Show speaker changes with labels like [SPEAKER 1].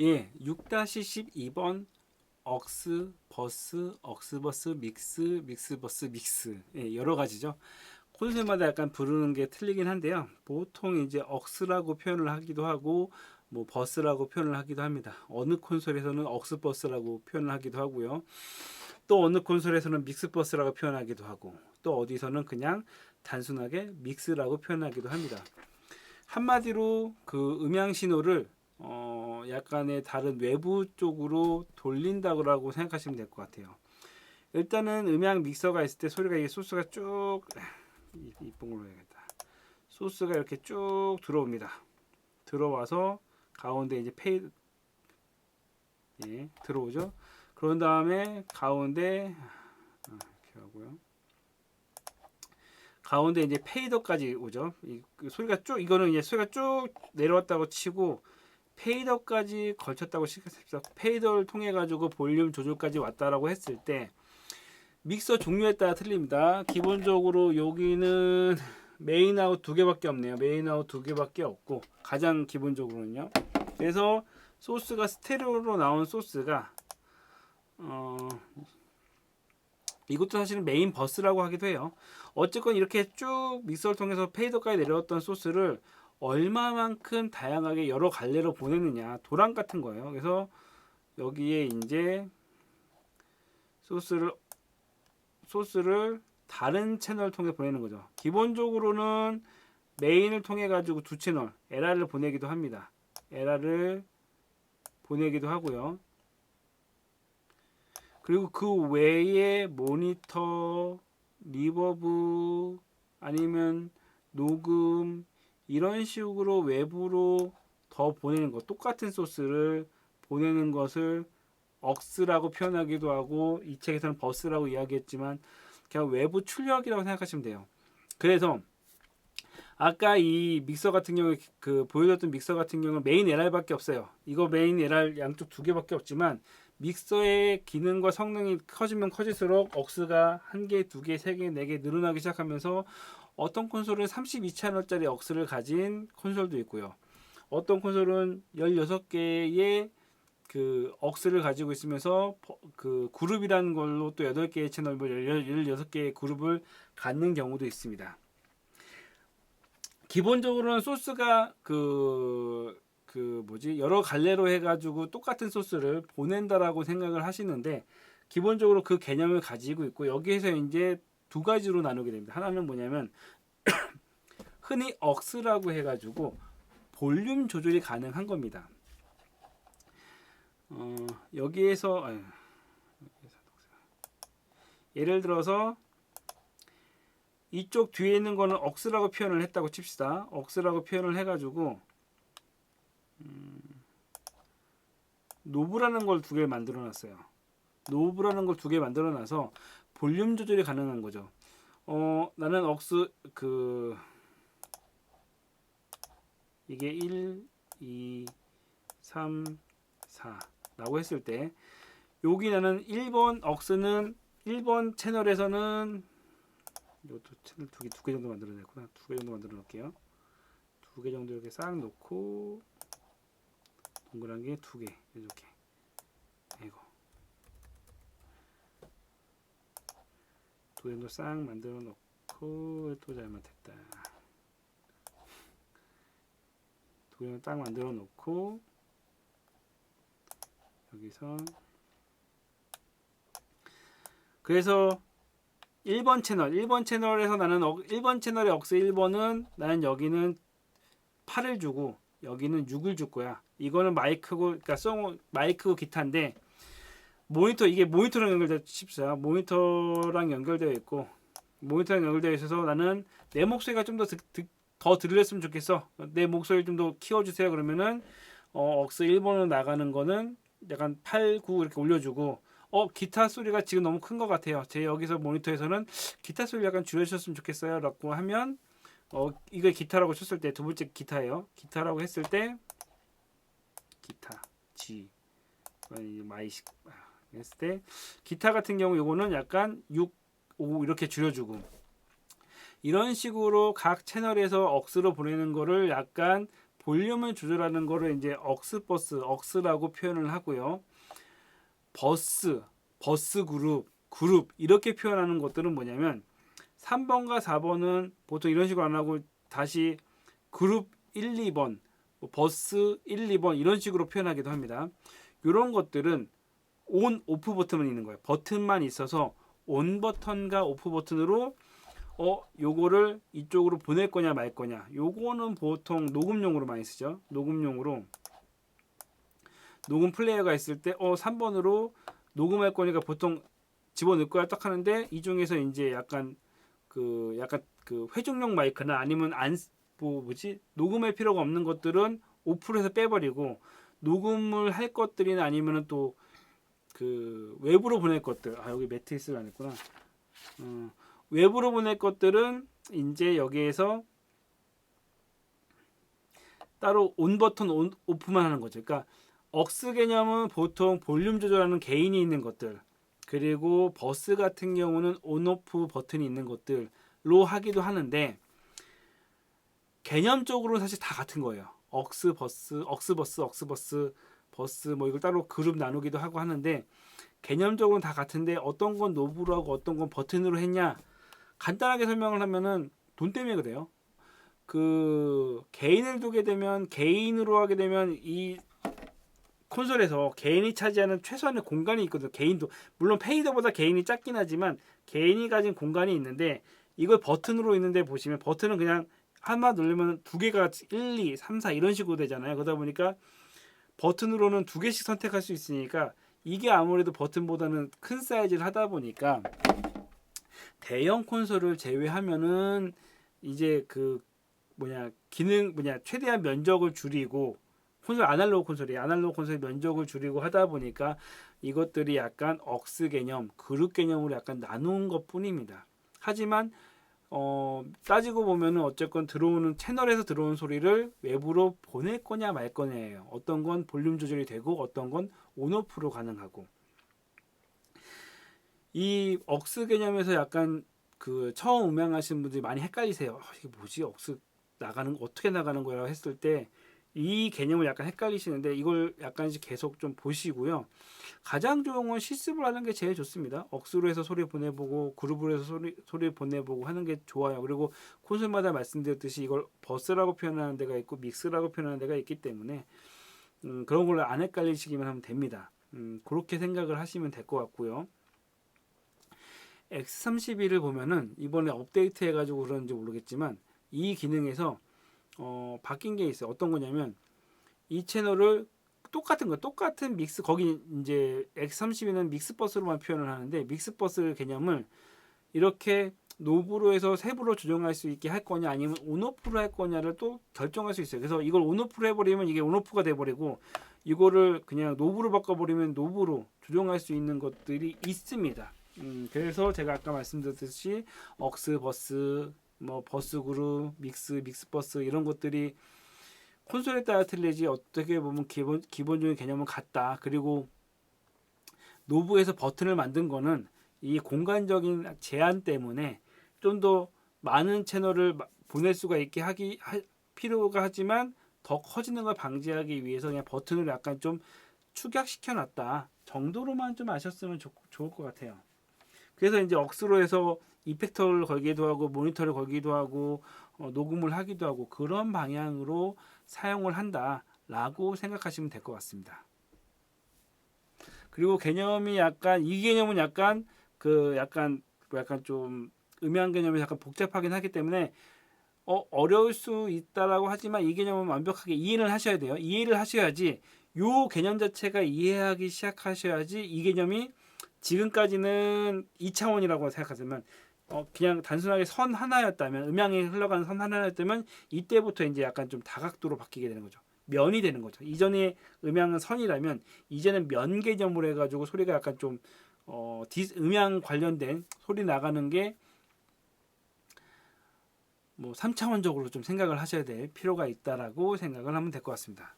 [SPEAKER 1] 예, 6-12번 억스, 버스, 억스버스, 믹스, 믹스버스, 믹스. 예, 여러 가지죠. 콘솔마다 약간 부르는 게 틀리긴 한데요. 보통 이제 억스라고 표현을 하기도 하고, 뭐 버스라고 표현을 하기도 합니다. 어느 콘솔에서는 억스버스라고 표현을 하기도 하고요. 또 어느 콘솔에서는 믹스버스라고 표현하기도 하고, 또 어디서는 그냥 단순하게 믹스라고 표현하기도 합니다. 한마디로 그 음향 신호를 약간의 다른 외부 쪽으로 돌린다고 생각하시면 될 것 같아요. 일단은 음향 믹서가 있을 때 소리가 이게 소스가 쭉 이쁜 걸로 해야겠다. 소스가 이렇게 쭉 들어옵니다. 들어와서 가운데 이제 예, 들어오죠. 그런 다음에 가운데 이렇게 하고요. 가운데 이제 페이더까지 오죠. 그 소리가 쭉 이거는 이제 소리가 쭉 내려왔다고 치고 페이더까지 걸쳤다고 시켰습니다. 페이더를 통해 가지고 볼륨 조절까지 왔다라고 했을 때 믹서 종류에 따라 틀립니다. 기본적으로 여기는 메인아웃 두 개밖에 없네요. 메인아웃 두 개밖에 없고 가장 기본적으로는요. 그래서 소스가 스테레오로 나온 소스가 이것도 사실은 메인 버스라고 하기도 해요. 어쨌건 이렇게 쭉 믹서를 통해서 페이더까지 내려왔던 소스를 얼마만큼 다양하게 여러 갈래로 보내느냐 도랑 같은 거예요. 그래서 여기에 이제 소스를 다른 채널을 통해 보내는 거죠. 기본적으로는 메인을 통해 가지고 두 채널 LR을 보내기도 합니다. LR을 보내기도 하고요. 그리고 그 외에 모니터, 리버브 아니면 녹음 이런 식으로 외부로 더 보내는 것, 똑같은 소스를 보내는 것을 억스라고 표현하기도 하고 이 책에서는 버스라고 이야기했지만 그냥 외부 출력이라고 생각하시면 돼요. 그래서 아까 이 믹서 같은 경우에 그 보여줬던 믹서 같은 경우는 메인 LR밖에 없어요. 이거 메인 LR 양쪽 두 개밖에 없지만 믹서의 기능과 성능이 커지면 커질수록 억스가 한 개, 두 개, 세 개, 네 개 늘어나기 시작하면서 어떤 콘솔은 32채널짜리 억스를 가진 콘솔도 있고요. 어떤 콘솔은 16개의 그 억스를 가지고 있으면서 그 그룹이라는 걸로 또 8개의 채널, 16개의 그룹을 갖는 경우도 있습니다. 기본적으로는 소스가 뭐지 여러 갈래로 해가지고 똑같은 소스를 보낸다라고 생각을 하시는데 기본적으로 그 개념을 가지고 있고 여기에서 이제 두 가지로 나누게 됩니다. 하나는 뭐냐면 흔히 억스라고 해가지고 볼륨 조절이 가능한 겁니다. 여기에서 예를 들어서 이쪽 뒤에 있는 거는 억스라고 표현을 했다고 칩시다. 억스라고 표현을 해가지고 노브라는 걸 두 개 만들어 놨어요. 노브라는 걸 두 개 만들어 놔서 볼륨 조절이 가능한 거죠. 나는 억스 이게 1, 2, 3, 4 라고 했을 때 여기 나는 1번 억스는 1번 채널에서는 이것도 채널 두 개 정도 만들어 냈구나. 두 개 정도 만들어 놓을게요. 두 개 정도 이렇게 싹 놓고 동그란 게 두 개 이렇게 이거 두 개 정도 싹 만들어 놓고 또 잘못했다. 두 개 정도 딱 만들어 놓고 여기서 그래서 1번 채널에서 나는 1번 채널의 억스 1번은 나는 여기는 8을 주고 여기는 6을 줄 거야. 이거는 마이크고 그러니까 마이크고 기타인데 모니터 이게 모니터랑 연결되어 칩사 모니터랑 연결되어 있고 모니터랑 연결되어 있어서 나는 내 목소리가 좀 더 들렸으면 좋겠어. 내 목소리 좀 더 키워주세요. 그러면은 억스 1번으로 나가는 거는 약간 8, 9 이렇게 올려주고 기타 소리가 지금 너무 큰 것 같아요. 제 여기서 모니터에서는 기타 소리 약간 줄여주셨으면 좋겠어요. 라고 하면 이거 기타라고 쳤을 때 두 번째 기타예요. 기타라고 했을 때 기타 G 마이식 했을 때 기타 같은 경우 요거는 약간 6, 5 이렇게 줄여주고 이런 식으로 각 채널에서 억스로 보내는 거를 약간 볼륨을 조절하는 거를 이제 억스라고 표현을 하고요. 버스 그룹 이렇게 표현하는 것들은 뭐냐면 3번과 4번은 보통 이런 식으로 안 하고 다시 그룹 1, 2번, 버스 1, 2번 이런 식으로 표현하기도 합니다. 이런 것들은 온, 오프 버튼만 있는 거예요. 버튼만 있어서 온 버튼과 오프 버튼으로 요거를 이쪽으로 보낼 거냐 말 거냐. 요거는 보통 녹음용으로 많이 쓰죠. 녹음용으로 녹음 플레이어가 있을 때 3번으로 녹음할 거니까 보통 집어넣을 거야 딱 하는데 이 중에서 이제 약간 그 회중용 마이크나 아니면 녹음할 필요가 없는 것들은 오프로 해서 빼버리고 녹음을 할 것들이나 아니면은 또 그 외부로 보낼 것들 여기 매트리스를 안 했구나. 외부로 보낼 것들은 이제 여기에서 따로 온 버튼 오프만 하는 거죠. 그러니까 억스 개념은 보통 볼륨 조절하는 개인이 있는 것들, 그리고 버스 같은 경우는 온오프 버튼이 있는 것들로 하기도 하는데 개념적으로는 사실 다 같은 거예요. 억스버스 뭐 이걸 따로 그룹 나누기도 하고 하는데 개념적으로는 다 같은데 어떤 건 노브로 하고 어떤 건 버튼으로 했냐, 간단하게 설명을 하면은 돈 때문에 그래요. 그 개인을 두게 되면, 개인으로 하게 되면 이 콘솔에서 개인이 차지하는 최소한의 공간이 있거든요. 개인도 물론 페이더보다 개인이 작긴 하지만 개인이 가진 공간이 있는데, 이걸 버튼으로 있는데 보시면 버튼은 그냥 하나 누르면 두 개가 1, 2, 3, 4 이런 식으로 되잖아요. 그러다 보니까 버튼으로는 두 개씩 선택할 수 있으니까 이게 아무래도 버튼보다는 큰 사이즈를 하다 보니까 대형 콘솔을 제외하면은 이제 그 최대한 면적을 줄이고, 아날로그 콘솔의 면적을 줄이고 하다 보니까 이것들이 약간 억스 개념, 그룹 개념으로 약간 나눈 것 뿐입니다. 하지만 따지고 보면은 어쨌건 들어오는 채널에서 들어오는 소리를 외부로 보낼 거냐 말 거냐예요. 어떤 건 볼륨 조절이 되고 어떤 건 온오프로 가능하고. 이 억스 개념에서 약간 그 처음 음향하시는 분들이 많이 헷갈리세요. 이게 뭐지? 억스 어떻게 나가는 거야 했을 때 이 개념을 약간 헷갈리시는데, 이걸 약간씩 계속 좀 보시고요. 가장 좋은 건 실습을 하는 게 제일 좋습니다. 억스로 해서 소리 보내보고 그룹으로 해서 소리 보내보고 하는 게 좋아요. 그리고 콘솔마다 말씀드렸듯이 이걸 버스라고 표현하는 데가 있고 믹스라고 표현하는 데가 있기 때문에 그런 걸로 안 헷갈리시기만 하면 됩니다. 그렇게 생각을 하시면 될 것 같고요. X32를 보면은 이번에 업데이트 해가지고 그런지 모르겠지만 이 기능에서 바뀐 게 있어요. 어떤 거냐면 이 채널을 똑같은 믹스, 거기 이제 X32는 믹스버스로만 표현을 하는데, 믹스버스 개념을 이렇게 노브로 해서 세부로 조정할 수 있게 할 거냐 아니면 온오프로 할 거냐를 또 결정할 수 있어요. 그래서 이걸 온오프로 해버리면 이게 온오프가 돼버리고, 이거를 그냥 노브로 바꿔버리면 노브로 조정할 수 있는 것들이 있습니다. 그래서 제가 아까 말씀드렸듯이 억스, 버스, 뭐 버스 그룹, 믹스 버스 이런 것들이 콘솔에 따라 틀리지 어떻게 보면 기본적인 개념은 같다. 그리고 노브에서 버튼을 만든 거는 이 공간적인 제한 때문에 좀 더 많은 채널을 보낼 수가 있게 필요가 하지만 더 커지는 걸 방지하기 위해서 그냥 버튼을 약간 좀 축약시켜 놨다 정도로만 좀 아셨으면 좋을 것 같아요. 그래서 이제 억스로 해서 이펙터를 걸기도 하고 모니터를 걸기도 하고 녹음을 하기도 하고 그런 방향으로 사용을 한다라고 생각하시면 될 것 같습니다. 그리고 개념이 이 개념은 약간 좀 음향 개념이 약간 복잡하긴 하기 때문에 어려울 수 있다라고 하지만 이 개념은 완벽하게 이해를 하셔야 돼요. 이해를 하셔야지, 요 개념 자체가 이해하기 시작하셔야지 이 개념이, 지금까지는 2차원이라고 생각하지만 그냥 단순하게 선 하나였다면, 음향이 흘러가는 선 하나였다면 이때부터 이제 약간 좀 다각도로 바뀌게 되는 거죠. 면이 되는 거죠. 이전에 음향은 선이라면 이제는 면 개념으로 해가지고 소리가 약간 좀 음향 관련된 소리 나가는 게 뭐 3차원적으로 좀 생각을 하셔야 될 필요가 있다라고 생각을 하면 될 것 같습니다.